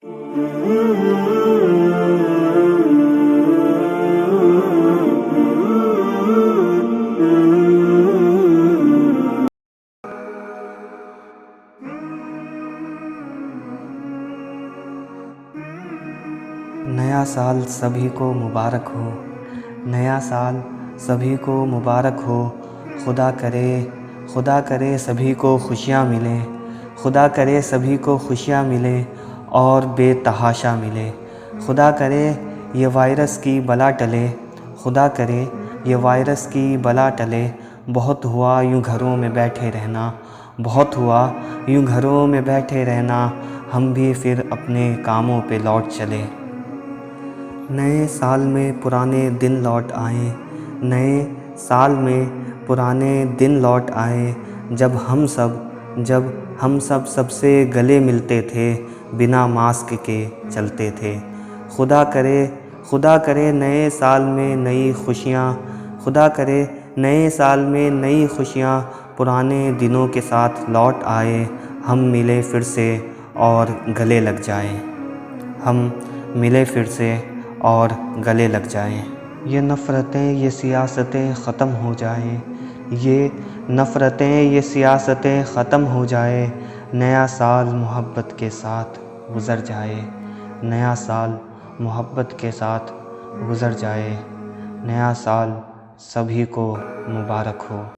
नया साल सभी को मुबारक हो। नया साल सभी को मुबारक हो। खुदा करे सभी को खुशियाँ मिलें। खुदा करे सभी को खुशियाँ मिलें और बेतहाशा मिले। खुदा करे ये वायरस की बला टले। खुदा करे ये वायरस की बला टले। बहुत हुआ यूँ घरों में बैठे रहना। बहुत हुआ यूँ घरों में बैठे रहना। हम भी फिर अपने कामों पे लौट चले। नए साल में पुराने दिन लौट आए। नए साल में पुराने दिन लौट आए। जब हम सब सबसे गले मिलते थे, बिना मास्क के चलते थे। खुदा करे नए साल में नई खुशियाँ। खुदा करे नए साल में नई खुशियाँ पुराने दिनों के साथ लौट आए। हम मिले फिर से और गले लग जाएं। हम मिले फिर से और गले लग जाएं। ये नफ़रतें ये सियासतें ख़त्म हो जाएं। ये नफ़रतें ये सियासतें ख़त्म हो जाए। नया साल मोहब्बत के साथ गुज़र जाए। नया साल मोहब्बत के साथ गुज़र जाए। नया साल सभी को मुबारक हो।